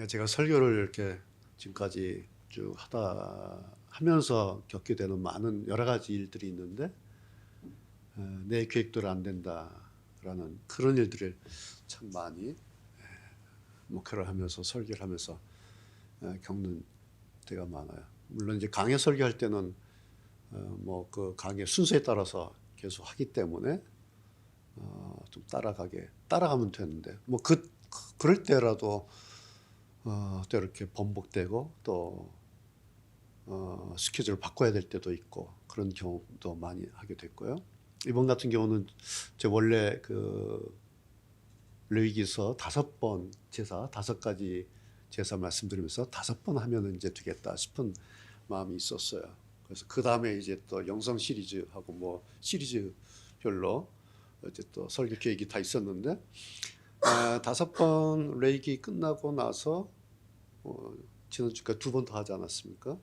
제가 설교를 이렇게 지금까지 쭉 하면서 겪게 되는 많은 여러 가지 일들이 있는데, 내 계획대로 안 된다라는 그런 일들을 참 많이 목회를 하면서 설교를 하면서 겪는 때가 많아요. 물론 이제 강의 설교할 때는 뭐 그 강의 순서에 따라서 계속 하기 때문에 좀 따라가면 되는데, 뭐 그럴 때라도 또 이렇게 번복되고 또 스케줄을 바꿔야 될 때도 있고 그런 경우도 많이 하게 됐고요. 이번 같은 경우는 제 원래 그 레위기서 5번 제사, 5가지 제사 말씀드리면서 5번 하면은 이제 되겠다 싶은 마음이 있었어요. 그래서 그 다음에 이제 또 영성 시리즈하고 뭐 시리즈별로 이제 또 설교 계획이 다 있었는데, 5번 레이기 끝나고 나서 지난주까지 2번 더 하지 않았습니까?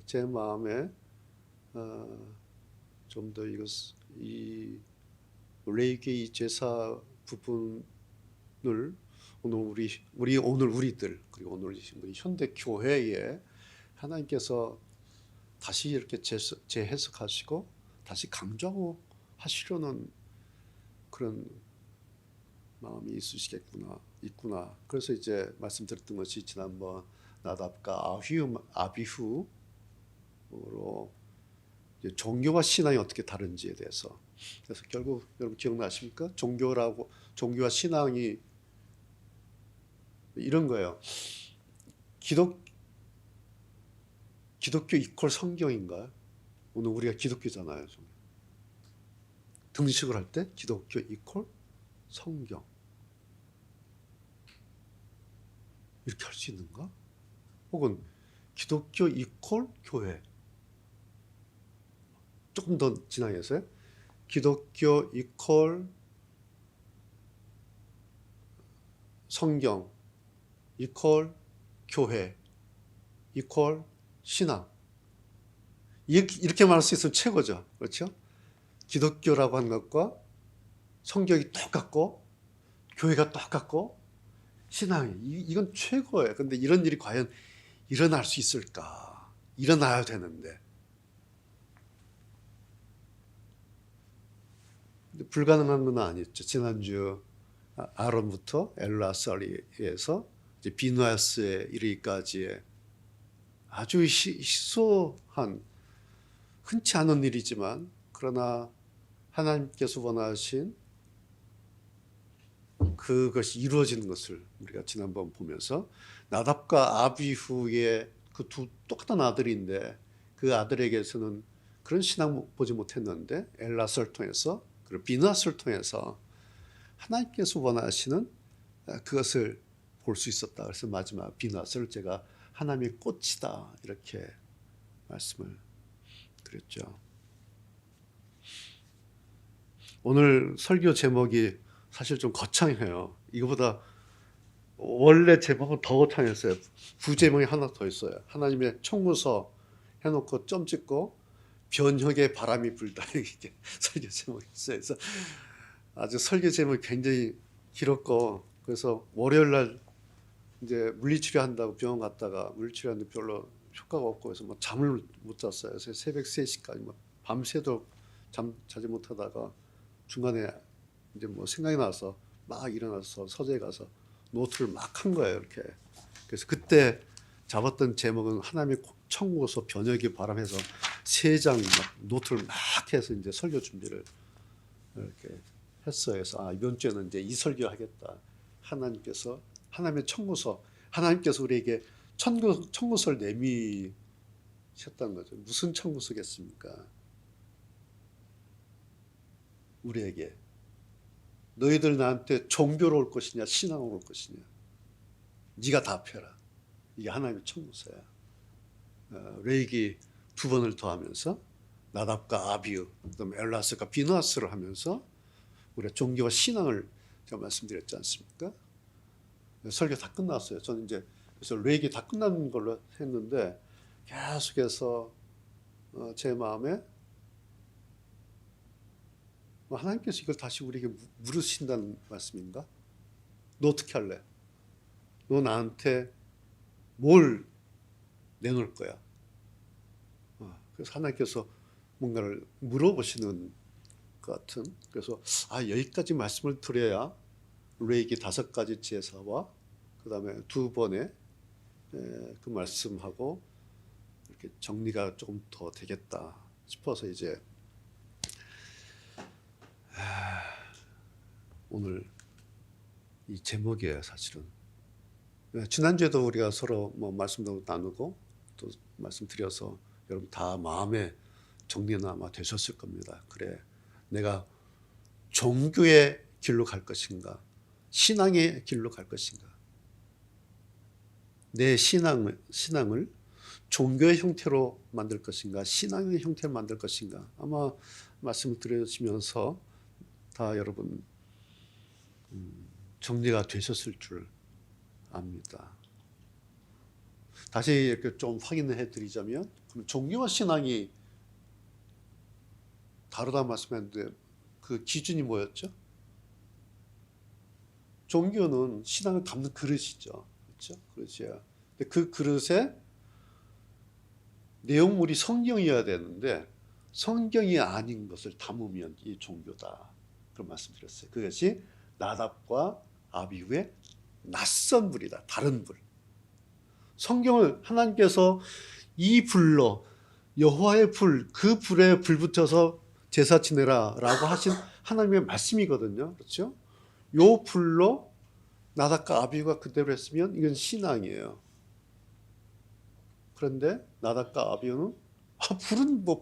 제 마음에 좀 더 이 레이기 제사 부분을 오늘 우리들 그리고 오늘 우리 현대 교회에 하나님께서 다시 이렇게 재해석하시고 다시 강조하고 하시려는 그런 마음이 있구나. 그래서 이제 말씀드렸던 것이 지난번 나답과 아비후로 종교와 신앙이 어떻게 다른지에 대해서. 그래서 결국 여러분 기억나십니까? 종교와 신앙이 이런 거예요. 기독교 이퀄 성경인가요? 오늘 우리가 기독교잖아요. 등식을 할 때 기독교 이퀄 성경. 이렇게 할 수 있는가? 혹은 기독교 이퀄 교회. 조금 더 진하게해서요. 기독교 이퀄 성경 이퀄 교회 이퀄 신앙. 이렇게 말할 수 있으면 최고죠. 그렇죠? 기독교라고 하는 것과 성경이 똑같고 교회가 똑같고 신앙이 이건 최고예요. 근데 이런 일이 과연 일어날 수 있을까? 일어나야 되는데 불가능한 건 아니었죠. 지난주 아론부터 엘라사리에서 이제 비누아스에 이르기까지의 아주 희소한 흔치 않은 일이지만 그러나 하나님께서 원하신 그것이 이루어지는 것을 우리가 지난번 보면서 나답과 아비후의 그 두 똑같은 아들인데 그 아들에게서는 그런 신앙 보지 못했는데 엘라스를 통해서 그리고 비누아스를 통해서 하나님께서 원하시는 그것을 볼 수 있었다. 그래서 마지막 비누아스를 제가 하나님의 꽃이다 이렇게 말씀을 드렸죠. 오늘 설교 제목이 사실 좀 거창해요. 이거보다 원래 제목은 더 거창했어요. 부제목이 하나 더 있어요. 하나님의 청구서 해놓고 점 찍고 변혁의 바람이 불다 이게 설교 제목이 있어요. 그래서 아주 설교 제목이 굉장히 길었고, 그래서 월요일 날 이제 물리치료한다고 병원 갔다가 물리치료하는데 별로 효과가 없고 해서 뭐 잠을 못 잤어요. 그래서 새벽 3시까지 뭐 밤새도록 자지 못하다가 중간에 이제 뭐 생각이 나서 막 일어나서 서재에 가서 노트를 막 한 거예요. 이렇게. 그래서 그때 잡았던 제목은 하나님의 청구서 변혁의 바람해서 3장 막 노트를 막 해서 이제 설교 준비를 이렇게 했어요. 그래서 이번 주에는 이제 이 설교 하겠다. 하나님의 청구서, 하나님께서 우리에게 청구서를 내미셨다는 거죠. 무슨 청구서겠습니까? 우리에게 너희들 나한테 종교로 올 것이냐 신앙으로 올 것이냐 네가 답해라. 이게 하나님의 청구서야. 레이기 2번을 더하면서 나답과 아비우, 그다음에 엘라스가 비누아스를 하면서 우리가 종교와 신앙을 제가 말씀드렸지 않습니까? 설교 다 끝났어요. 저는 이제 그래서 레이기 다 끝난 걸로 했는데 계속해서 제 마음에 하나님께서 이걸 다시 우리에게 물으신다는 말씀인가? 너 어떻게 할래? 너 나한테 뭘 내놓을 거야? 그래서 하나님께서 뭔가를 물어보시는 것 같은. 그래서 여기까지 말씀을 드려야 레이기 5가지 제사와 그 다음에 2번의 그 말씀하고 이렇게 정리가 조금 더 되겠다 싶어서 이제 오늘 이 제목이에요, 사실은. 지난주에도 우리가 서로 뭐 말씀도 나누고 또 말씀드려서 여러분 다 마음의 정리는 아마 되셨을 겁니다. 그래, 내가 종교의 길로 갈 것인가, 신앙의 길로 갈 것인가, 내 신앙을 종교의 형태로 만들 것인가, 신앙의 형태로 만들 것인가. 아마 말씀을 들으시면서 다 여러분 정리가 되셨을 줄 압니다. 다시 이렇게 좀 확인해 드리자면, 그럼 종교와 신앙이 다르다 말씀했는데 그 기준이 뭐였죠? 종교는 신앙을 담는 그릇이죠. 그렇죠? 그릇이야. 근데 그 그릇에 내용물이 성경이어야 되는데 성경이 아닌 것을 담으면 이 종교다. 그런 말씀드렸어요. 그것이 나답과 아비후의 낯선 불이다. 다른 불. 성경을 하나님께서 이 불로 여호와의 불, 그 불에 불 붙여서 제사 지내라 라고 하신 하나님의 말씀이거든요. 그렇죠? 요 불로 나답과 아비후가 그대로 했으면 이건 신앙이에요. 그런데 나답과 아비후는 불은 뭐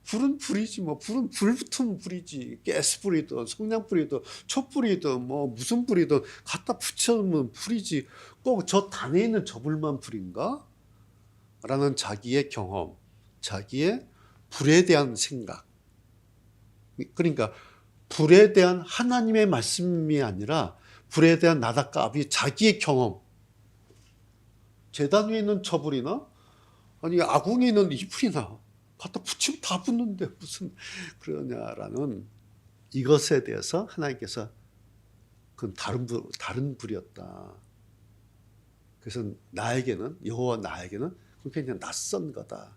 불은 불이지, 뭐 불은 불 붙으면 불이지, 가스 불이든 성냥 불이든 촛불이든 뭐 무슨 불이든 갖다 붙여놓으면 불이지, 꼭 저 단에 있는 저 불만 불인가? 라는 자기의 경험, 자기의 불에 대한 생각. 그러니까 불에 대한 하나님의 말씀이 아니라 불에 대한 나답과 아비의 자기의 경험. 제단 위에 있는 저 불이나 아니 아궁이에 있는 이 불이나 갖다 붙이면 다 붙는데 무슨 그러냐라는 이것에 대해서 하나님께서 그건 다른 불이었다. 그래서 나에게는, 여호와 나에게는 그게 그냥 낯선 거다.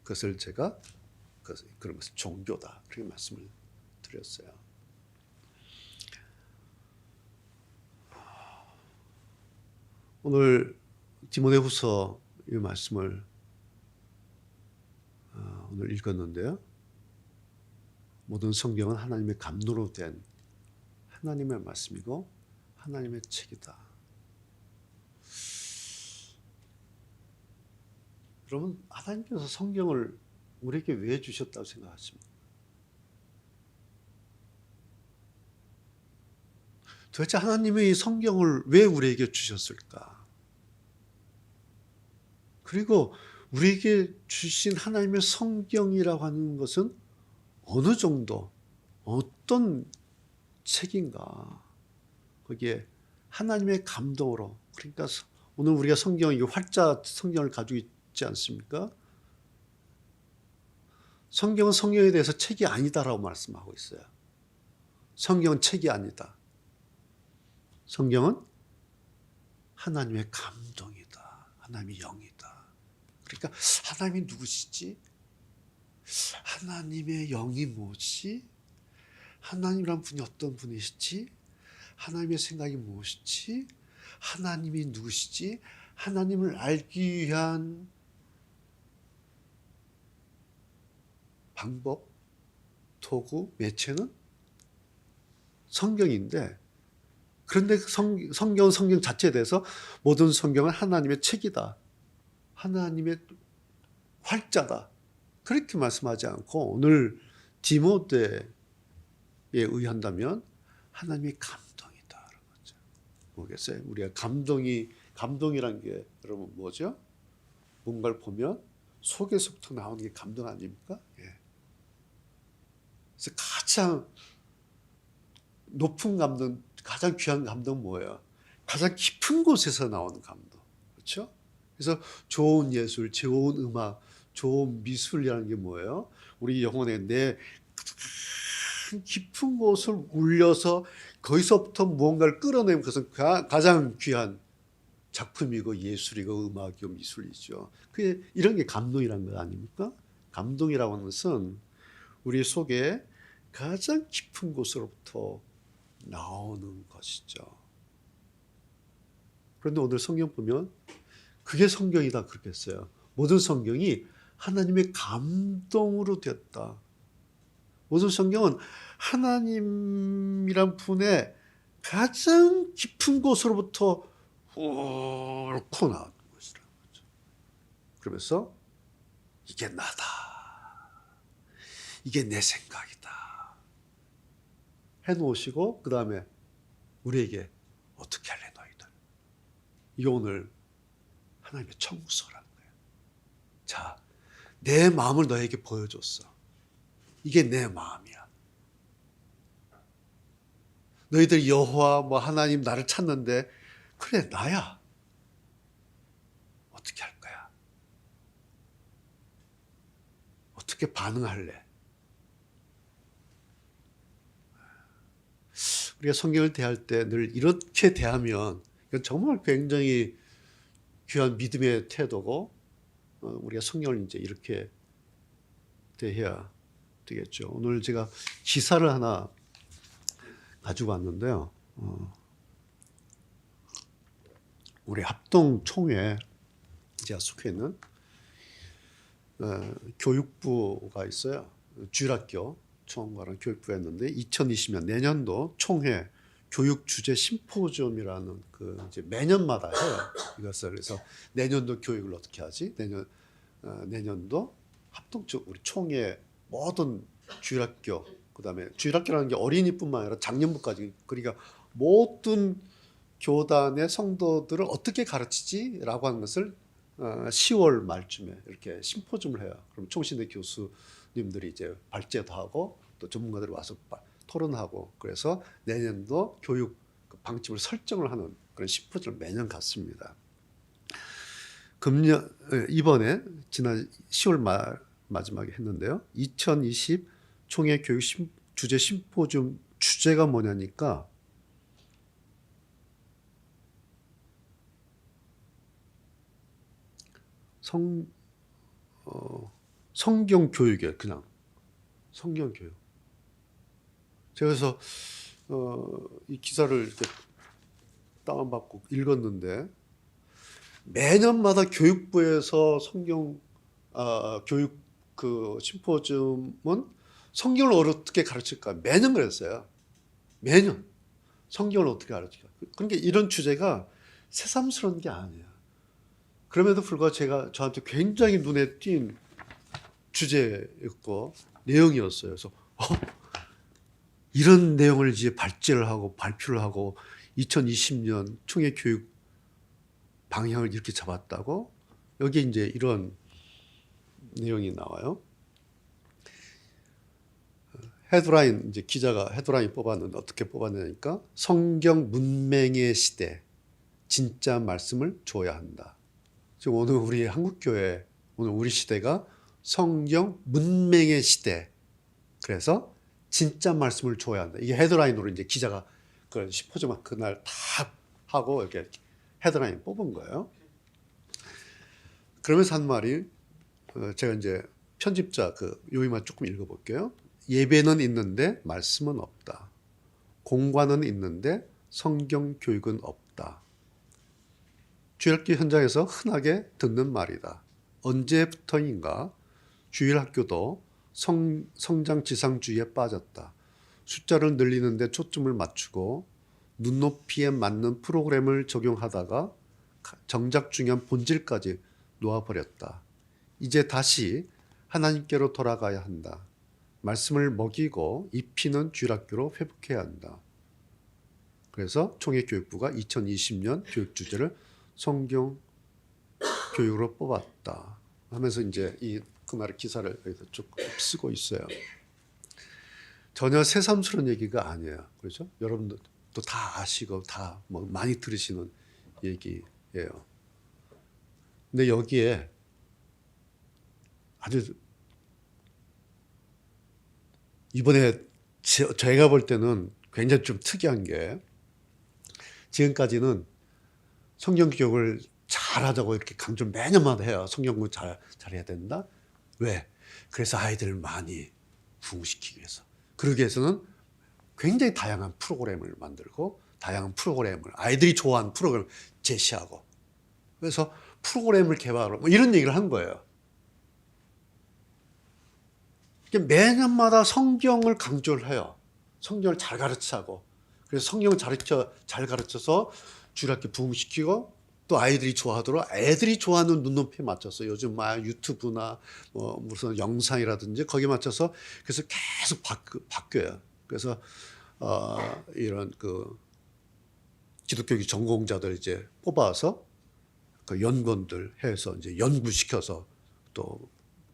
그것을 제가 그런 것을 종교다. 그렇게 말씀을 드렸어요. 오늘 디모데후서 이 말씀을 오늘 읽었는데요. 모든 성경은 하나님의 감동으로 된 하나님의 말씀이고 하나님의 책이다. 여러분, 하나님께서 성경을 우리에게 왜 주셨다고 생각하십니까? 도대체 하나님의 이 성경을 왜 우리에게 주셨을까? 그리고 우리에게 주신 하나님의 성경이라고 하는 것은 어느 정도, 어떤 책인가? 거기에 하나님의 감동으로, 그러니까 오늘 우리가 성경, 이 활자 성경을 가지고 있지 않습니까? 성경은 성경에 대해서 책이 아니다라고 말씀하고 있어요. 성경은 책이 아니다. 성경은 하나님의 감동이다. 하나님의 영이다. 그러니까 하나님이 누구시지? 하나님의 영이 무엇이? 하나님이란 분이 어떤 분이시지? 하나님의 생각이 무엇이지? 하나님이 누구시지? 하나님을 알기 위한 방법, 도구, 매체는 성경인데, 그런데 성경은 성경 자체에 대해서 모든 성경은 하나님의 책이다. 하나님의 활자다. 그렇게 말씀하지 않고 오늘 디모데에 의한다면 하나님의 감동이다. 뭐겠어요? 우리가 감동이란 게 여러분 뭐죠? 뭔가를 보면 속에서부터 나오는 게 감동 아닙니까? 예. 그래서 가장 높은 감동, 가장 귀한 감동 뭐예요? 가장 깊은 곳에서 나오는 감동. 그렇죠? 그래서 좋은 예술, 좋은 음악, 좋은 미술이라는 게 뭐예요? 우리 영혼에 내 깊은 곳을 울려서 거기서부터 무언가를 끌어내는 것은 가장 귀한 작품이고 예술이고 음악이고 미술이죠. 그게 이런 게 감동이란 거 아닙니까? 감동이라고 하는 것은 우리 속에 가장 깊은 곳으로부터 나오는 것이죠. 그런데 오늘 성경 보면 그게 성경이다 그렇게 했어요. 모든 성경이 하나님의 감동으로 되었다. 모든 성경은 하나님이란 분의 가장 깊은 곳으로부터 훑고 나오는 것이라는 거죠. 그러면서 이게 나다. 이게 내 생각이다. 해놓으시고 그 다음에 우리에게 어떻게 할래 너희들. 이게 오늘 하나님의 청구서라는 거예요. 자, 내 마음을 너에게 보여줬어. 이게 내 마음이야. 너희들 여호와 뭐 하나님 나를 찾는데 그래 나야. 어떻게 할 거야? 어떻게 반응할래? 우리가 성경을 대할 때 늘 이렇게 대하면 이건 정말 굉장히 귀한 믿음의 태도고 우리가 성경을 이제 이렇게 대해야 되겠죠. 오늘 제가 기사를 하나 가지고 왔는데요. 우리 합동총회 제가 속해 있는 교육부가 있어요. 주일학교 총괄하는 교육부였는데 2020년 내년도 총회 교육 주제 심포지엄이라는 그 이제 매년마다 해요. 이것을 그래서 내년도 교육을 어떻게 하지? 내년도 합동적 우리 총회 모든 주일학교 그다음에 주일학교라는 게 어린이뿐만 아니라 작년부까지 그러니까 모든 교단의 성도들을 어떻게 가르치지라고 하는 것을 10월 말쯤에 이렇게 심포지엄을 해요. 그럼 총신대 교수님들이 이제 발제도 하고 또 전문가들이 와서 토론하고 그래서 내년도 교육 방침을 설정을 하는 그런 심포지엄을 매년 갖습니다. 이번에 지난 10월 마지막에 했는데요. 2020 총회 교육 주제 심포지엄 주제가 뭐냐니까 성경 교육이에요. 그냥 성경 교육. 제가 그래서 이 기사를 이렇게 다운받고 읽었는데 매년마다 교육부에서 성경 교육 그 심포지엄은 성경을 어떻게 가르칠까 매년 그랬어요. 매년 성경을 어떻게 가르칠까. 그러니까 이런 주제가 새삼스러운 게 아니에요. 그럼에도 불구하고 저한테 굉장히 눈에 띈 주제였고 내용이었어요. 그래서 이런 내용을 이제 발제를 하고 발표를 하고 2020년 총회 교육 방향을 이렇게 잡았다고 여기 이제 이런 내용이 나와요. 헤드라인 이제 기자가 헤드라인 뽑았는데 어떻게 뽑았냐니까 성경 문맹의 시대 진짜 말씀을 줘야 한다. 지금 오늘 우리 한국교회 오늘 우리 시대가 성경 문맹의 시대. 그래서 진짜 말씀을 줘야 한다. 이게 헤드라인으로 이제 기자가 그 심포지엄 그날 다 하고 이렇게 헤드라인 뽑은 거예요. 그러면서 한 말이 제가 이제 편집자 그 요이만 조금 읽어볼게요. 예배는 있는데 말씀은 없다. 공관은 있는데 성경 교육은 없다. 주일학교 현장에서 흔하게 듣는 말이다. 언제부터인가 주일학교도 성장지상주의에 빠졌다. 숫자를 늘리는 데 초점을 맞추고 눈높이에 맞는 프로그램을 적용하다가 정작 중요한 본질까지 놓아버렸다. 이제 다시 하나님께로 돌아가야 한다. 말씀을 먹이고 입히는 주일학교로 회복해야 한다. 그래서 총회교육부가 2020년 교육 주제를 성경 교육으로 뽑았다 하면서 이제 그날의 기사를 여기서 쭉 쓰고 있어요. 전혀 새삼스러운 얘기가 아니에요. 그렇죠? 여러분들도 다 아시고 다 뭐 많이 들으시는 얘기예요. 근데 여기에 아주 이번에 제가 볼 때는 굉장히 좀 특이한 게 지금까지는 성경 기억을 잘하자고 이렇게 강조를 매년마다 해요. 성경 공부 잘해야 된다. 왜? 그래서 아이들을 많이 부흥시키기 위해서. 그러기 위해서는 굉장히 다양한 프로그램을 만들고 다양한 프로그램을 아이들이 좋아하는 프로그램을 제시하고 그래서 프로그램을 개발하고 뭐 이런 얘기를 한 거예요. 매년마다 성경을 강조를 해요. 성경을 잘 가르치고 그래서 성경을 잘 가르쳐서 주일학교 부흥시키고 또 아이들이 좋아하도록 애들이 좋아하는 눈높이에 맞춰서 요즘 막 유튜브나 뭐 무슨 영상이라든지 거기에 맞춰서 그래서 계속 바뀌어요. 그래서 이런 그 기독교계 전공자들 이제 뽑아서 그 연구원들 해서 이제 연구시켜서 또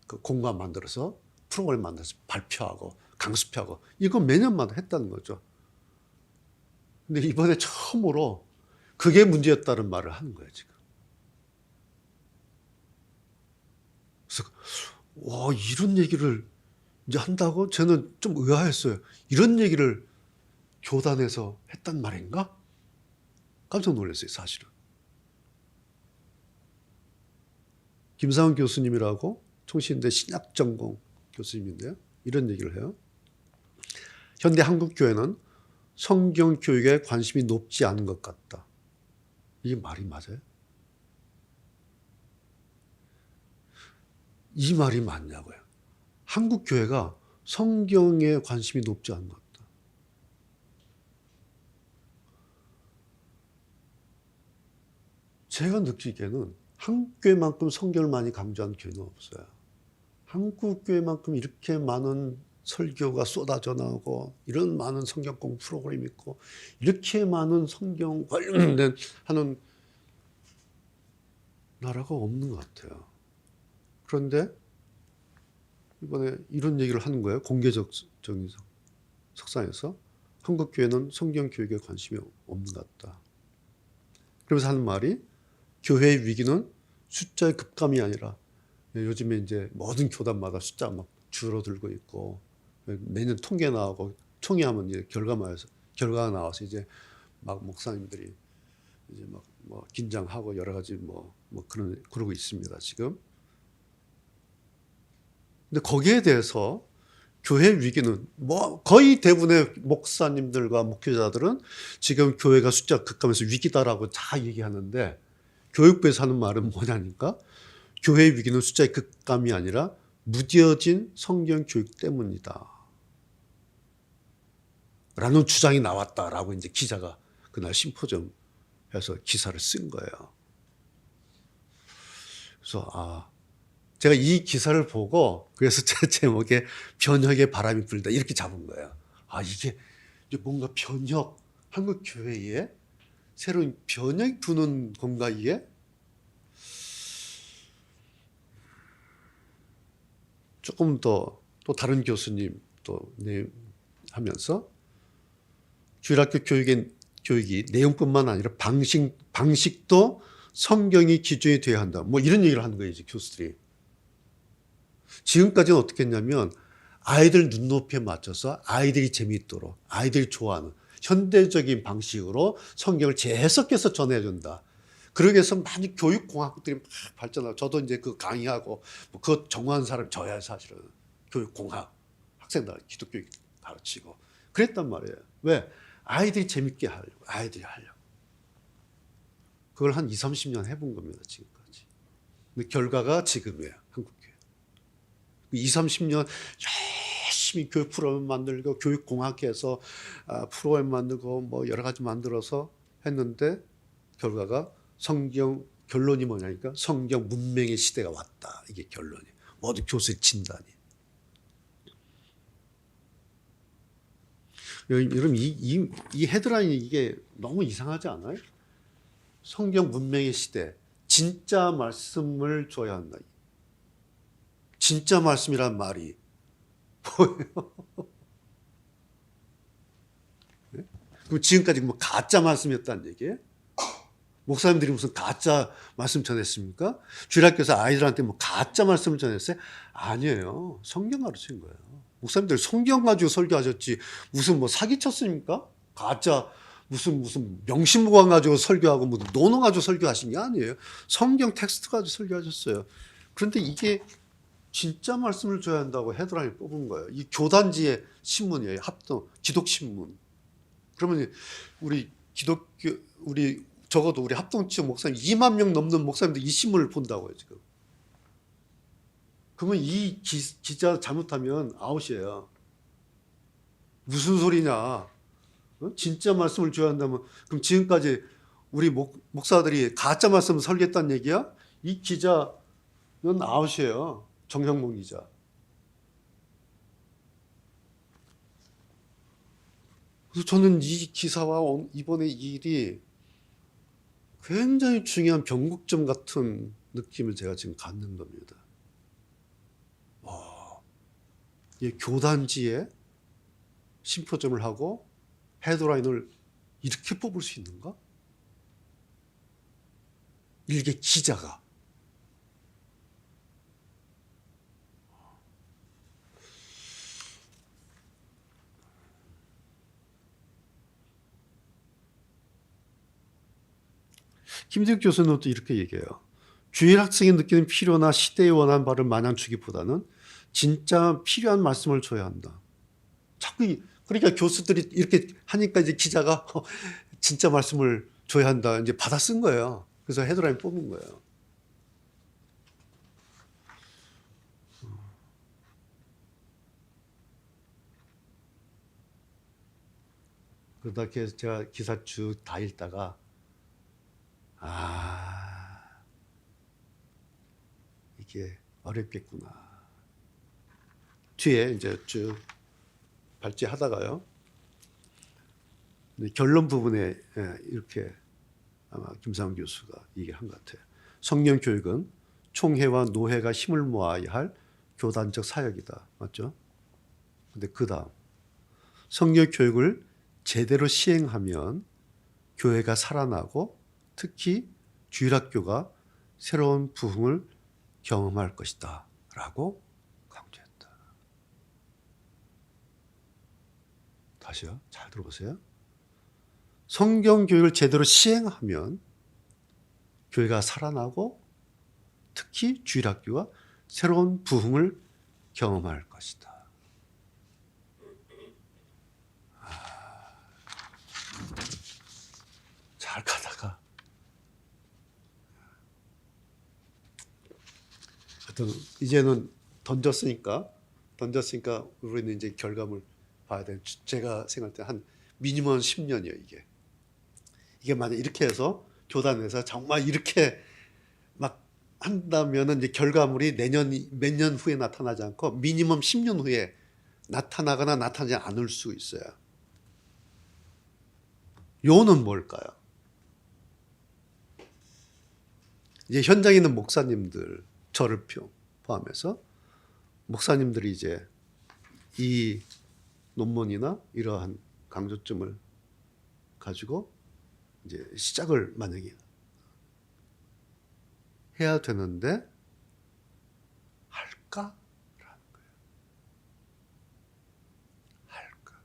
그 공간 만들어서 프로그램 만들어서 발표하고 강습하고 이거 매년마다 했다는 거죠. 근데 이번에 처음으로 그게 문제였다는 말을 하는 거예요, 지금. 그래서 와, 이런 얘기를 이제 한다고 저는 좀 의아했어요. 이런 얘기를 교단에서 했단 말인가? 깜짝 놀랐어요, 사실은. 김상훈 교수님이라고 총신대 신약전공 교수님인데요. 이런 얘기를 해요. 현대 한국 교회는 성경 교육에 관심이 높지 않은 것 같다. 이게 말이 맞아요? 이 말이 맞냐고요. 한국 교회가 성경에 관심이 높지 않은 것 같다. 제가 느끼기에는 한국 교회만큼 성경을 많이 강조하는 교회는 없어요. 한국 교회만큼 이렇게 많은 설교가 쏟아져 나오고 이런 많은 성경 공부 프로그램이 있고 이렇게 많은 성경 관련된 하는 나라가 없는 것 같아요. 그런데 이번에 이런 얘기를 하는 거예요. 공개적인 석상에서 한국 교회는 성경 교육에 관심이 없는 것 같다. 그러면서 하는 말이 교회의 위기는 숫자의 급감이 아니라 요즘에 이제 모든 교단마다 숫자가 막 줄어들고 있고 매년 통계 나오고 총회하면 이제 결과가 나와서 이제 막 목사님들이 이제 막 뭐 긴장하고 여러 가지 그러고 있습니다, 지금. 근데 거기에 대해서 교회 위기는 뭐 거의 대부분의 목사님들과 목회자들은 지금 교회가 숫자 급감해서 위기다라고 다 얘기하는데 교육부에서 하는 말은 뭐냐니까 교회 위기는 숫자의 급감이 아니라 무뎌진 성경 교육 때문이다. 라는 주장이 나왔다라고 이제 기자가 그날 심포지엄에서 기사를 쓴 거예요. 그래서 제가 이 기사를 보고 그래서 제 제목에 변혁의 바람이 불다 이렇게 잡은 거예요. 이게 뭔가 변혁, 한국 교회에 새로운 변혁이 부는 건가 이게? 조금 더 또 다른 교수님 또 하면서 주일학교 교육이 내용뿐만 아니라 방식도 성경이 기준이 되어야 한다. 뭐 이런 얘기를 하는 거예요, 이제 교수들이. 지금까지는 어떻게 했냐면 아이들 눈높이에 맞춰서 아이들이 재미있도록 아이들이 좋아하는 현대적인 방식으로 성경을 재해석해서 전해준다. 그러기 위해서 많이 교육공학들이 막 발전하고 저도 이제 그 강의하고 그거 전공한 사람이 저야 사실은 교육공학 학생들 기독교 가르치고 그랬단 말이에요. 왜? 아이들이 재밌게 하려고 아이들이 하려고. 그걸 한 20, 30년 해본 겁니다, 지금까지. 근데 결과가 지금이에요, 한국교회. 20, 30년 열심히 교육 프로그램 만들고 교육공학에서 프로그램 만들고 뭐 여러 가지 만들어서 했는데 결과가 결론이 뭐냐니까 성경 문맹의 시대가 왔다. 이게 결론이. 모두 교수의 진단이. 여러분 이 헤드라인이 이게 너무 이상하지 않아요? 성경 문맹의 시대. 진짜 말씀을 줘야 한다. 진짜 말씀이란 말이 뭐예요? 네? 그럼 지금까지 뭐 가짜 말씀이었다는 얘기예요? 목사님들이 무슨 가짜 말씀 전했습니까? 주일학교에서 아이들한테 뭐 가짜 말씀을 전했어요? 아니에요. 성경 가르친 거예요. 목사님들 성경 가지고 설교하셨지 무슨 뭐 사기쳤습니까? 가짜 무슨 명심무광 가지고 설교하고 무슨 논어 가지고 설교하신 게 아니에요. 성경 텍스트 가지고 설교하셨어요. 그런데 이게 진짜 말씀을 줘야 한다고 헤드라인 뽑은 거예요. 이 교단지의 신문이에요. 합동 기독 신문. 그러면 우리 기독교 우리 적어도 우리 합동지역 목사님 2만 명 넘는 목사님들 이 신문을 본다고요 지금. 그러면 이 기자 잘못하면 아웃이에요. 무슨 소리냐? 진짜 말씀을 줘야 한다면 그럼 지금까지 우리 목사들이 가짜 말씀을 설계했다는 얘기야? 이 기자는 아웃이에요. 정형봉 기자. 그래서 저는 이 기사와 이번에 이 일이 굉장히 중요한 변곡점 같은 느낌을 제가 지금 갖는 겁니다. 이 교단지에 심포점을 하고 헤드라인을 이렇게 뽑을 수 있는가? 일개 기자가. 김재욱 교수는 또 이렇게 얘기해요. 주일 학생이 느끼는 필요나 시대에 원하는 바를 마냥 주기보다는 진짜 필요한 말씀을 줘야 한다. 자꾸 그러니까 교수들이 이렇게 하니까 이제 기자가 진짜 말씀을 줘야 한다. 이제 받아 쓴 거예요. 그래서 헤드라인 뽑은 거예요. 그러다 제가 기사 쭉 다 읽다가 이게 어렵겠구나. 뒤에 이제 쭉 발제하다가요. 결론 부분에 이렇게 아마 김상훈 교수가 얘기한 것 같아요. 성령 교육은 총회와 노회가 힘을 모아야 할 교단적 사역이다. 맞죠? 근데 그 다음 성령 교육을 제대로 시행하면 교회가 살아나고 특히 주일학교가 새로운 부흥을 경험할 것이다 라고 강조했다. 다시요. 잘 들어보세요. 성경 교육을 제대로 시행하면 교회가 살아나고 특히 주일학교가 새로운 부흥을 경험할 것이다. 잘 가다가 하여튼 이제는 던졌으니까 우리는 이제 결과물 봐야 돼. 제가 생각할 때 한 미니멈 10년이에요 이게 만약 이렇게 해서 교단에서 정말 이렇게 막 한다면은 이제 결과물이 몇 년 후에 나타나지 않고 미니멈 10년 후에 나타나거나 나타나지 않을 수 있어요. 요는 뭘까요? 이제 현장에 있는 목사님들, 저를 포함해서 목사님들이 이제 이 논문이나 이러한 강조점을 가지고 이제 시작을 만약에 해야 되는데 할까라는 거예요. 할까?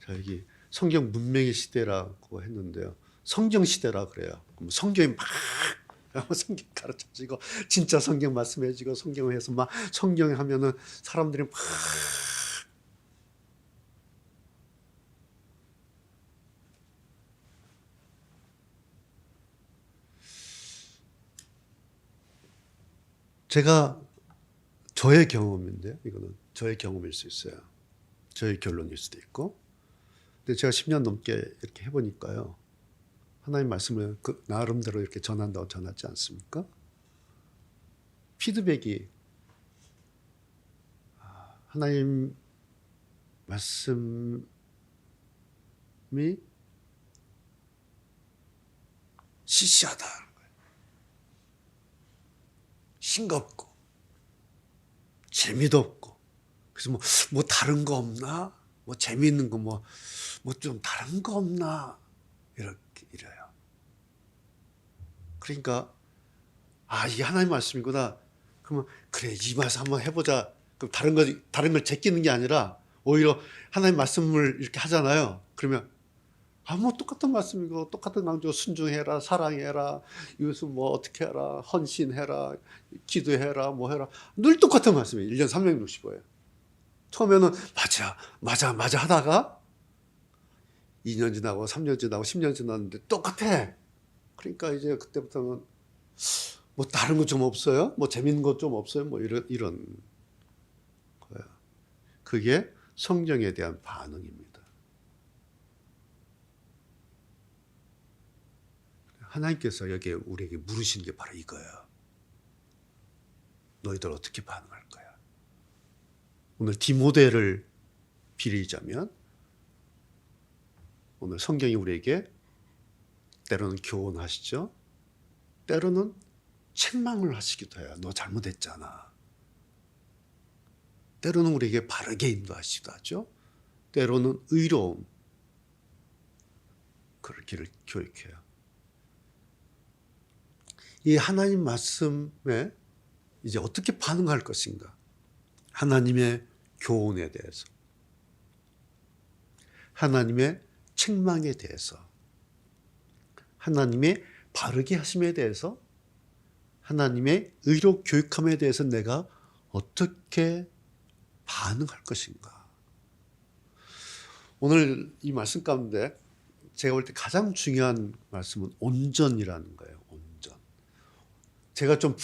자, 여기 성경 문명의 시대라고 했는데요. 성경 시대라 그래요. 그럼 성경이 막 성경 가르쳐지고 진짜 성경 말씀해지고 성경을 해서 막 성경 하면은 사람들이 막 제가 저의 경험인데요. 이거는 저의 경험일 수 있어요. 저의 결론일 수도 있고. 근데 제가 10년 넘게 이렇게 해보니까요. 하나님 말씀을 나름대로 이렇게 전한다고 전하지 않습니까? 피드백이 하나님 말씀이 시시하다는 거예요. 싱겁고 재미도 없고 그래서 뭐 다른 거 없나? 뭐 재미있는 거 뭐 좀 다른 거 없나? 이래요. 그러니까 이게 하나님 말씀이구나. 그러면 그래 이 말씀 한번 해보자. 그럼 다른 걸 제끼는 게 아니라 오히려 하나님 말씀을 이렇게 하잖아요. 그러면 뭐 똑같은 말씀이고 똑같은 강조 순종해라 사랑해라 이것은 뭐 어떻게 해라 헌신해라 기도해라 뭐 해라 늘 똑같은 말씀이에요. 1년 365일. 처음에는 맞아 하다가 2년 지나고 3년 지나고 10년 지났는데 똑같아. 그러니까 이제 그때부터는 뭐 다른 거 좀 없어요? 뭐 재밌는 거 좀 없어요? 뭐 이런 거예요. 그게 성경에 대한 반응입니다. 하나님께서 여기에 우리에게 물으시는 게 바로 이거예요. 너희들 어떻게 반응할 거야? 오늘 디모데를 빌리자면 오늘 성경이 우리에게 때로는 교훈하시죠. 때로는 책망을 하시기도 해요. 너 잘못했잖아. 때로는 우리에게 바르게 인도하시기도 하죠. 때로는 의로움, 그럴 길을 교육해요. 이 하나님 말씀에 이제 어떻게 반응할 것인가? 하나님의 교훈에 대해서, 하나님의 책망에 대해서, 하나님의 바르게 하심에 대해서, 하나님의 의로 교육함에 대해서 내가 어떻게 반응할 것인가? 오늘 이 말씀 가운데 제가 볼 때 가장 중요한 말씀은 온전이라는 거예요. 온전. 제가 좀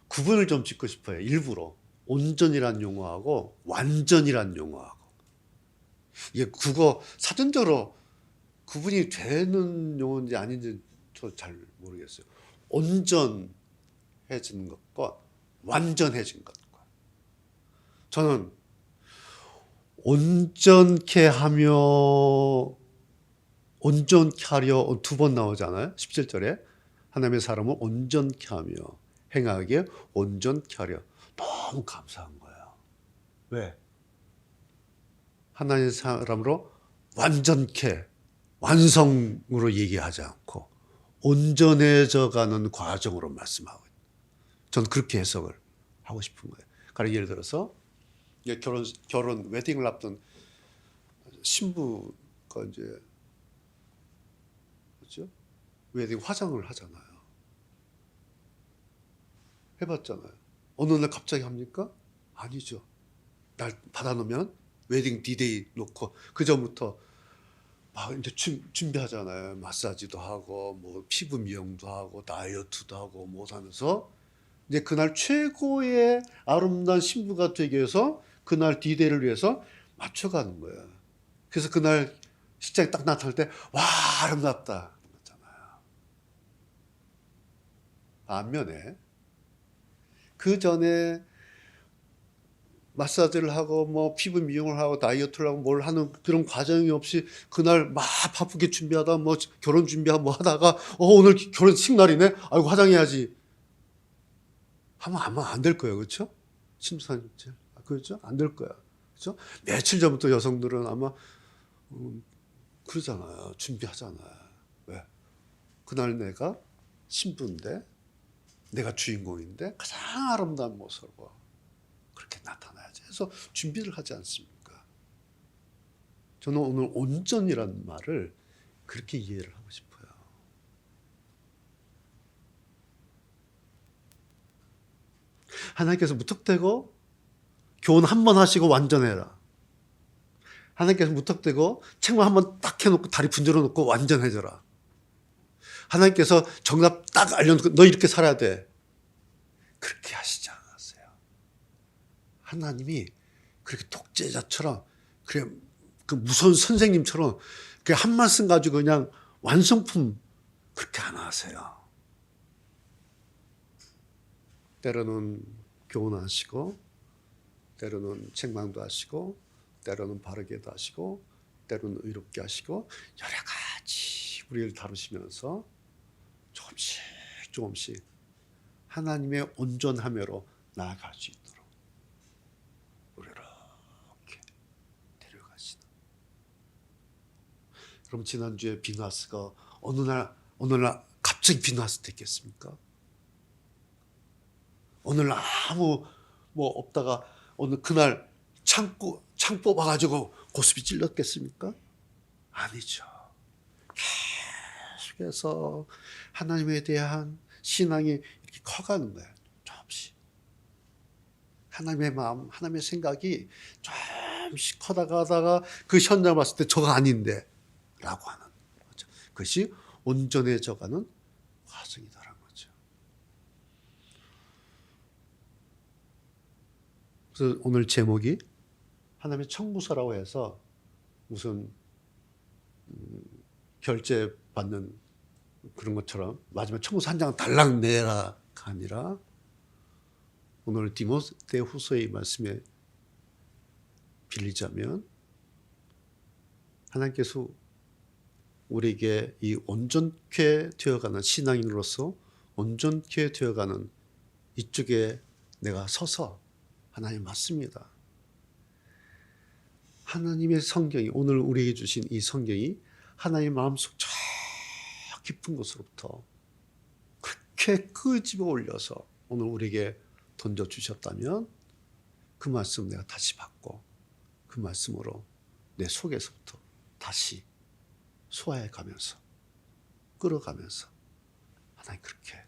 구분을 좀 짓고 싶어요. 일부러. 온전이란 용어하고 완전이란 용어하고. 이게 국어 사전적으로 구분이 되는 용어인지 아닌지 저 잘 모르겠어요. 온전해지는 것과 완전해진 것과. 저는 온전케 하며 온전케 하려 두 번 나오잖아요. 17절에 하나님의 사람을 온전케 하며 행하기에 온전케 하려. 너무 감사한 거예요. 왜? 하나님의 사람으로 완전케 완성으로 얘기하지 않고 온전해져 가는 과정으로 말씀하고 있어요. 저는 그렇게 해석을 하고 싶은 거예요. 그러니까 예를 들어서 결혼 웨딩을 앞둔 신부가 이제 그렇죠? 웨딩 화장을 하잖아요. 해봤잖아요. 어느 날 갑자기 합니까? 아니죠. 날 받아놓으면 웨딩 디데이 놓고 그 전부터 막 이제 준비하잖아요. 마사지도 하고 뭐 피부 미용도 하고 다이어트도 하고 뭐 하면서 이제 그날 최고의 아름다운 신부가 되기 위해서 그날 디데이를 위해서 맞춰가는 거예요. 그래서 그날 식장에 딱 나타날 때 와 아름답다 그랬잖아요. 반면에 그 전에 마사지를 하고 뭐 피부 미용을 하고 다이어트를 하고 뭘 하는 그런 과정이 없이 그날 막 바쁘게 준비하다 뭐 결혼 준비하고 뭐 하다가 오늘 결혼식 날이네 아이고 화장해야지 하면 아마 안 될 거예요. 그렇죠? 신부사님 그렇죠? 안 될 거야. 그렇죠? 며칠 전부터 여성들은 아마 그러잖아요. 준비하잖아요. 왜? 그날 내가 신부인데 내가 주인공인데 가장 아름다운 모습으로 그렇게 나타나야지 해서 준비를 하지 않습니까? 저는 오늘 온전이라는 말을 그렇게 이해를 하고 싶어요. 하나님께서 무턱대고 교훈 한 번 하시고 완전해라. 하나님께서 무턱대고 책만 한 번 딱 해놓고 다리 분절해 놓고 완전해져라. 하나님께서 정답 딱 알려놓고 너 이렇게 살아야 돼. 그렇게 하시지 않았어요. 하나님이 그렇게 독재자처럼 그냥 그 무서운 선생님처럼 그냥 한 말씀 가지고 그냥 완성품 그렇게 안 하세요. 때로는 교훈하시고 때로는 책망도 하시고 때로는 바르게도 하시고 때로는 의롭게 하시고 여러 가지 우리를 다루시면서 조금씩 하나님의 온전함으로 나아갈 수 있도록 우리를 이렇게 데려가시는. 그럼 지난주에 비누하스가 어느 날 갑자기 비누하스 됐겠습니까? 오늘 아무 뭐 없다가 오늘 그날 창 뽑아가지고 고스톱이 찔렀겠습니까? 아니죠. 계속해서 하나님에 대한 신앙이 이렇게 커가는 거예요. 조금씩. 하나님의 마음, 하나님의 생각이 조금씩 커다가 그 현장을 봤을 때 저거 아닌데 라고 하는 거죠. 그것이 온전해져가는 과정이다라는 거죠. 그래서 오늘 제목이 하나님의 청구서라고 해서 무슨 결제 받는 그런 것처럼 마지막 청구서 한 장 달랑 내라가 아니라 오늘 디모데후서의 말씀에 빌리자면 하나님께서 우리에게 이 온전케 되어가는 신앙인으로서 온전케 되어가는 이쪽에 내가 서서 하나님 맞습니다. 하나님의 성경이 오늘 우리에게 주신 이 성경이 하나님의 마음속 저 깊은 곳으로부터 그렇게 끄집어 올려서 오늘 우리에게 던져주셨다면 그 말씀 내가 다시 받고 그 말씀으로 내 속에서부터 다시 소화해 가면서 끌어가면서 하나님 그렇게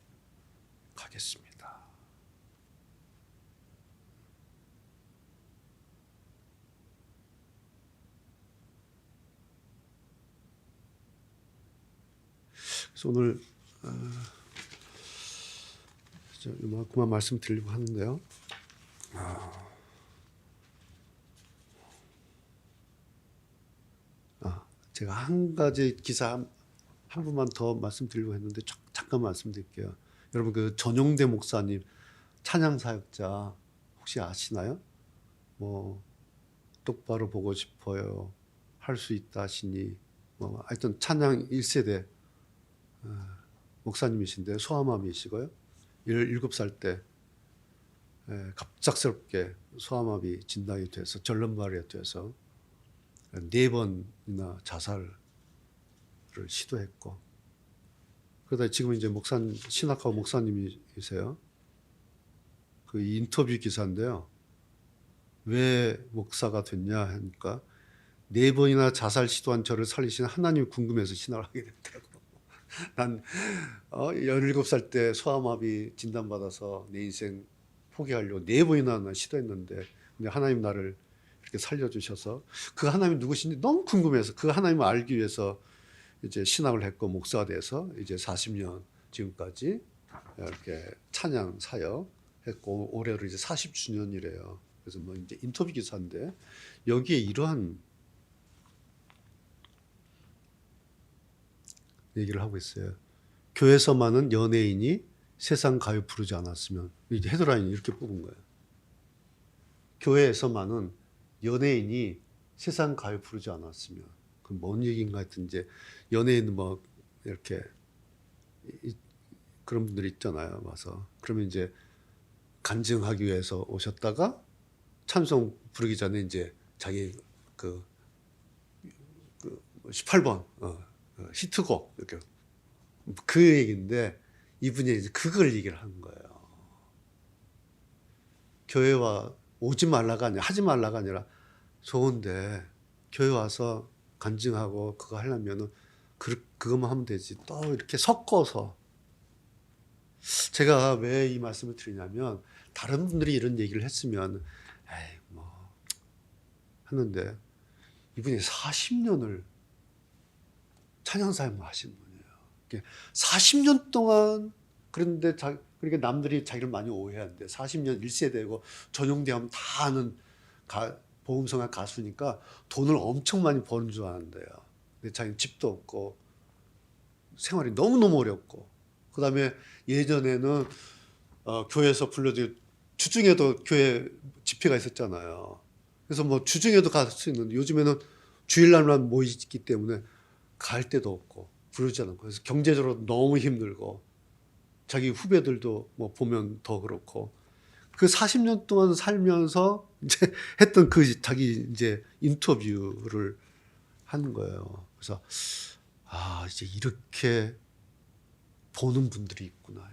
가겠습니다. 그래서 오늘 그만 말씀드리려고 하는데요. 제가 한 가지 기사 한 분만 더 말씀드리려고 했는데 잠깐 말씀드릴게요. 여러분 그 전용대 목사님 찬양 사역자 혹시 아시나요? 뭐 똑바로 보고 싶어요. 할 수 있다 하시니 뭐 하여튼 찬양 1세대 목사님이신데 소아마비이시고요. 17살 때 갑작스럽게 소아마비 진단이 돼서 절름발이 돼서 4번이나 자살을 시도했고 그러다 지금 이제 신학하고 목사님이세요. 그 인터뷰 기사인데요. 왜 목사가 됐냐 하니까 4번이나 자살 시도한 저를 살리신 하나님이 궁금해서 신학을 하게 됐다고. 난 17살 때 소아마비 진단받아서 내 인생 포기하려고 4번이나 시도했는데 근데 하나님 나를 이렇게 살려주셔서 그 하나님이 누구신지 너무 궁금해서 그 하나님을 알기 위해서 이제 신학을 했고 목사가 돼서 이제 40년 지금까지 이렇게 찬양 사역 했고 올해로 이제 40주년이래요. 그래서 뭐 이제 인터뷰 기사인데 여기에 이러한 얘기를 하고 있어요. 교회에서 많은 연예인이 세상 가요 부르지 않았으면 이제 헤드라인이 이렇게 뽑은 거예요. 교회에서 많은 연예인이 세상 가요 부르지 않았으면 그 뭔 얘기인가 하여튼 이제 연예인 뭐 이렇게 그런 분들이 있잖아요. 와서 그러면 이제 간증하기 위해서 오셨다가 찬송 부르기 전에 이제 자기 그 18번 히트곡 이렇게 그 얘기인데 이분이 이제 그걸 얘기를 하는 거예요. 교회와 오지 말라가 아니라 하지 말라가 아니라 좋은데 교회 와서 간증하고 그거 하려면은 그것만 하면 되지. 또 이렇게 섞어서 제가 왜 이 말씀을 드리냐면 다른 분들이 이런 얘기를 했으면 에이 뭐 하는데 이분이 40년을 찬양 사역만 하신 분이에요. 40년 동안 그런데 그러니까 남들이 자기를 많이 오해하는데 40년 1세대고 전용대하면 다 아는 보험성악 가수니까 돈을 엄청 많이 버는 줄 아는데요. 근데 자기는 집도 없고 생활이 너무너무 어렵고 그다음에 예전에는 교회에서 불러주 주중에도 교회 집회가 있었잖아요. 그래서 뭐 주중에도 갈 수 있는데 요즘에는 주일날만 모이기 때문에 갈 데도 없고 부르지 않고 그래서 경제적으로 너무 힘들고 자기 후배들도 뭐 보면 더 그렇고 그 40년 동안 살면서 이제 했던 그 자기 이제 인터뷰를 하는 거예요. 그래서 이제 이렇게 보는 분들이 있구나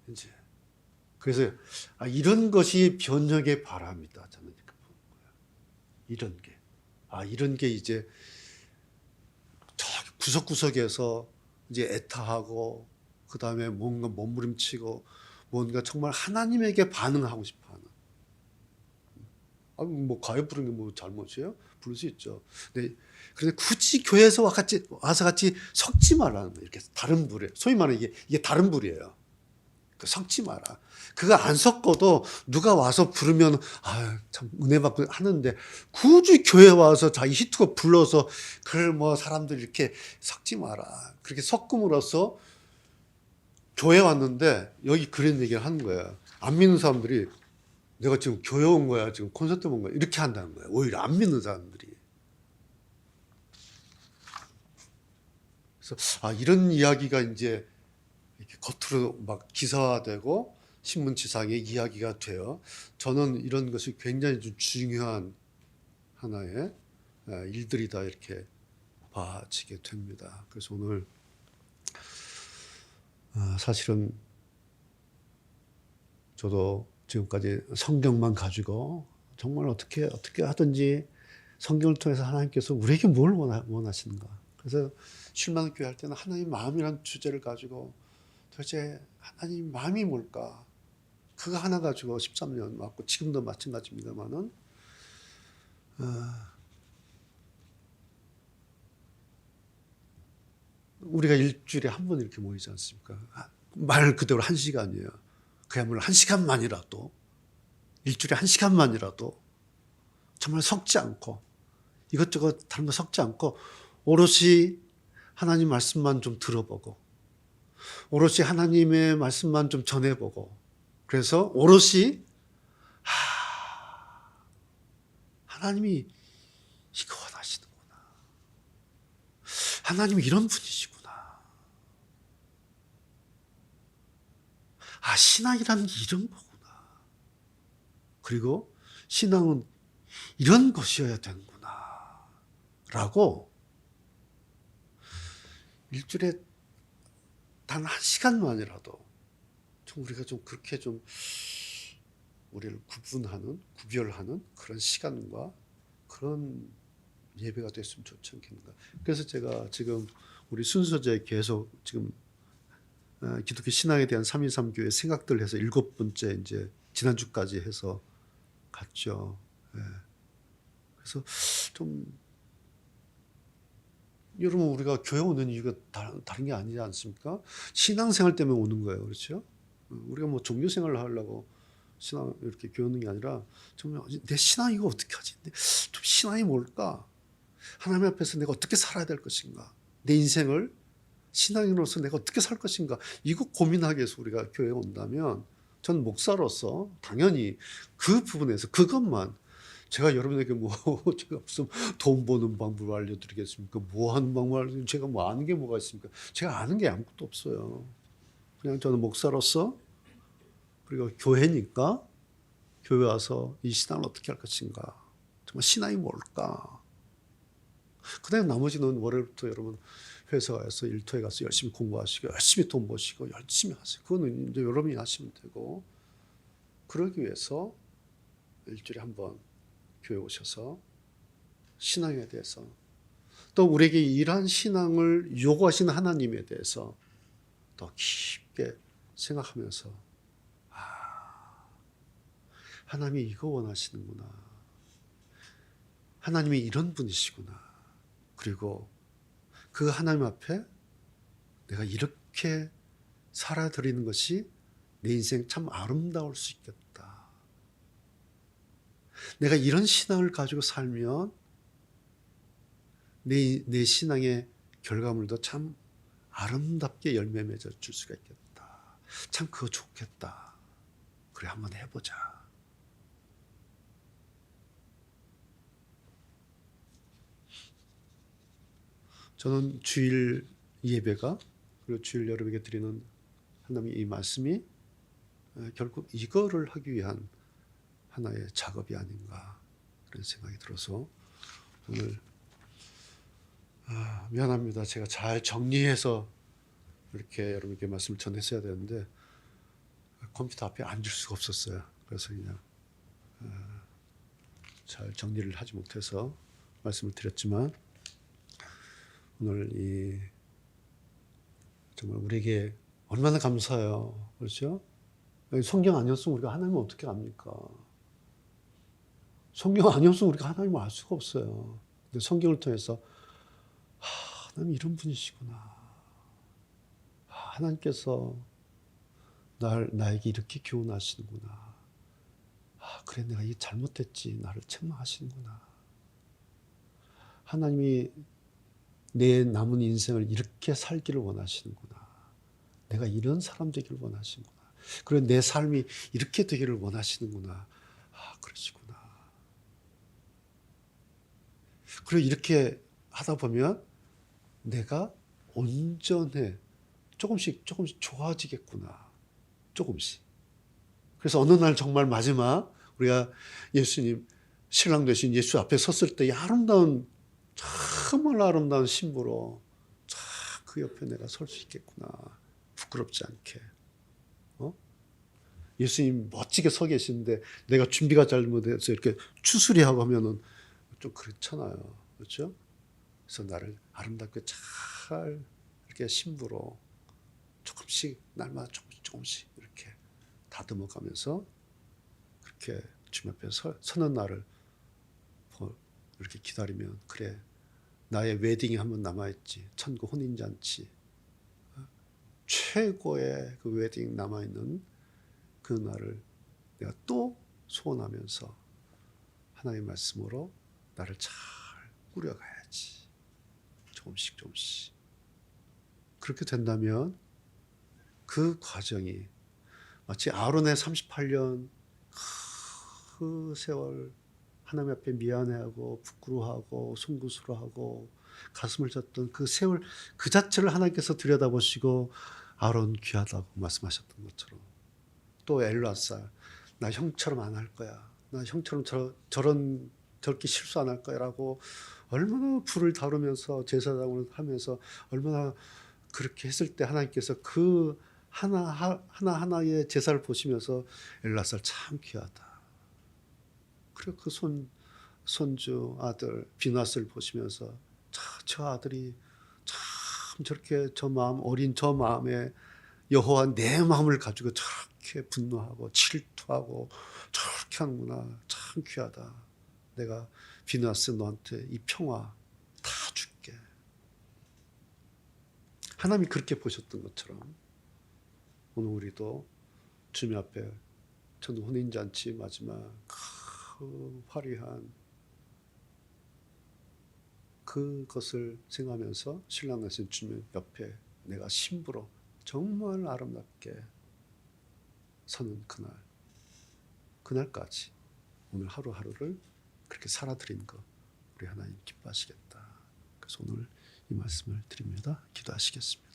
이제 그래서 이런 것이 변혁의 바람이다. 저는 이렇게 보는 거예요. 이런 게 이제 저 구석구석에서 이제 애타하고 그 다음에 뭔가 몸부림치고 뭔가 정말 하나님에게 반응하고 싶어하는. 뭐 가요 부르는 게 뭐 잘못이에요? 부를 수 있죠. 그런데 굳이 교회에서 와서 같이 섞지 말라는 거예요. 이렇게 다른 불이에요. 소위 말하는 이게 다른 불이에요. 섞지 마라. 그거 안 섞어도 누가 와서 부르면 참 은혜 받고 하는데 굳이 교회 와서 자기 히트곡 불러서 그걸 뭐 사람들 이렇게 섞지 마라. 그렇게 섞음으로써 교회 왔는데 여기 그런 얘기를 하는 거야. 안 믿는 사람들이 내가 지금 교회 온 거야, 지금 콘서트 온 거야, 이렇게 한다는 거야. 오히려 안 믿는 사람들이. 그래서 이런 이야기가 이제 이렇게 겉으로 막 기사화되고 신문지상에 이야기가 돼요. 저는 이런 것이 굉장히 좀 중요한 하나의 일들이다 이렇게 봐지게 됩니다. 그래서 오늘 사실은 저도 지금까지 성경만 가지고 정말 어떻게 하든지 성경을 통해서 하나님께서 우리에게 뭘 원하시는가. 그래서 실망교회 할 때는 하나님 마음이라는 주제를 가지고 도대체 하나님 마음이 뭘까? 그거 하나 가지고 13년 왔고 지금도 마찬가지입니다만은 우리가 일주일에 한 번 이렇게 모이지 않습니까? 말 그대로 1시간이에요. 그야말로 1시간만이라도 일주일에 1시간만이라도 정말 섞지 않고 이것저것 다른 거 섞지 않고 오롯이 하나님 말씀만 좀 들어보고 오롯이 하나님의 말씀만 좀 전해보고 그래서 오롯이 하나님이 이거 원하시는구나. 하나님이 이런 분이시구나. 신앙이라는 게 이런 거구나. 그리고 신앙은 이런 것이어야 되는구나. 라고 일주일에 단 1시간만이라도 좀 우리가 좀 그렇게 좀 우리를 구별하는 그런 시간과 그런 예배가 됐으면 좋지 않겠는가. 그래서 제가 지금 우리 순서제 계속 지금 기독교 신앙에 대한 3.1.3 교회 생각들 해서 7번째 이제 지난주까지 해서 갔죠. 그래서 좀 여러분 우리가 교회 오는 이유가 다른 게 아니지 않습니까? 신앙생활 때문에 오는 거예요. 그렇죠? 우리가 뭐 종교생활을 하려고 신앙 이렇게 교회 오는 게 아니라 정말 내 신앙 이거 어떻게 하지? 좀 신앙이 뭘까? 하나님 앞에서 내가 어떻게 살아야 될 것인가? 내 인생을 신앙인으로서 내가 어떻게 살 것인가? 이거 고민하기 위해서 우리가 교회에 온다면 전 목사로서 당연히 그 부분에서 그것만 제가 여러분에게 제가 무슨 돈 버는 방법을 알려드리겠습니까? 뭐 하는 방법을 알려드리겠습니까? 제가 뭐 아는 게 뭐가 있습니까? 제가 아는 게 아무것도 없어요. 그냥 저는 목사로서 그리고 교회니까 교회 와서 이 신앙을 어떻게 할 것인가? 정말 신앙이 뭘까? 그다음 나머지는 월요일부터 여러분 회사 가서 일터에 가서 열심히 공부하시고 열심히 돈 버시고 열심히 하세요. 그거는 이제 여러분이 하시면 되고 그러기 위해서 일주일에 한 번 교회 오셔서 신앙에 대해서 또 우리에게 이러한 신앙을 요구하시는 하나님에 대해서 더 깊게 생각하면서 하나님이 이거 원하시는구나. 하나님이 이런 분이시구나. 그리고 그 하나님 앞에 내가 이렇게 살아드리는 것이 내 인생 참 아름다울 수 있겠다. 내가 이런 신앙을 가지고 살면 내 신앙의 결과물도 참 아름답게 열매 맺어 줄 수가 있겠다. 참 그거 좋겠다. 그래 한번 해보자. 저는 주일 예배가 그리고 주일 여러분에게 드리는 하나님의 이 말씀이 결국 이거를 하기 위한 하나의 작업이 아닌가 그런 생각이 들어서 오늘 미안합니다. 제가 잘 정리해서 이렇게 여러분께 말씀을 전했어야 되는데 컴퓨터 앞에 앉을 수가 없었어요. 그래서 그냥 잘 정리를 하지 못해서 말씀을 드렸지만 오늘 이 정말 우리에게 얼마나 감사해요. 그렇죠? 성경 아니었으면 우리가 하나님을 어떻게 압니까? 성경 아니었으면 우리가 하나님을 알 수가 없어요. 근데 성경을 통해서 하나님 이런 분이시구나. 하나님께서 나에게 이렇게 교훈하시는구나. 그래 내가 이게 잘못했지. 나를 책망하시는구나. 하나님이 내 남은 인생을 이렇게 살기를 원하시는구나. 내가 이런 사람 되기를 원하시는구나. 그리고 내 삶이 이렇게 되기를 원하시는구나. 그러시구나. 그리고 이렇게 하다 보면 내가 온전해. 조금씩 좋아지겠구나. 조금씩. 그래서 어느 날 정말 마지막 우리가 예수님 신랑 되신 예수 앞에 섰을 때 이 아름다운 정말 아름다운 신부로 그 옆에 내가 설 수 있겠구나. 부끄럽지 않게. 예수님 멋지게 서 계시는데 내가 준비가 잘못해서 이렇게 추스리하고 하면은 좀 그렇잖아요. 그렇죠? 그래서 나를 아름답게 잘 이렇게 신부로 조금씩 날마다 조금씩 이렇게 다듬어 가면서 그렇게 주님 앞에 서는 날을 이렇게 기다리면 그래 나의 웨딩이 한 번 남아있지. 천국 혼인잔치 최고의 그 웨딩 남아있는 그 날을 내가 또 소원하면서 하나님의 말씀으로 나를 잘 꾸려가야지. 조금씩 그렇게 된다면 그 과정이 마치 아론의 38년 그 세월 하나님 앞에 미안해하고 부끄러워하고 송구스러워하고 가슴을 쳤던 그 세월 그 자체를 하나님께서 들여다보시고 아론 귀하다고 말씀하셨던 것처럼 또 엘라살 나 형처럼 안 할 거야. 나 형처럼 저렇게 실수 안 할 거야 라고 얼마나 불을 다루면서 제사장을 하면서 얼마나 그렇게 했을 때 하나님께서 그 하나하나의 제사를 보시면서 엘라살 참 귀하다. 그리고 그 손주 아들 비나스를 보시면서 저 아들이 참 저렇게 어린 저 마음에 여호와 내 마음을 가지고 저렇게 분노하고 질투하고 저렇게 하는구나. 참 귀하다. 내가 비나스 너한테 이 평화 다 줄게. 하나님이 그렇게 보셨던 것처럼 오늘 우리도 주님 앞에 저는 혼인잔치 마지막 그 화려한 그것을 생각하면서 신랑 나신 주님 옆에 내가 신부로 정말 아름답게 서는 그날까지 오늘 하루하루를 그렇게 살아드린 거 우리 하나님 기뻐하시겠다. 그래서 오늘 이 말씀을 드립니다. 기도하시겠습니다.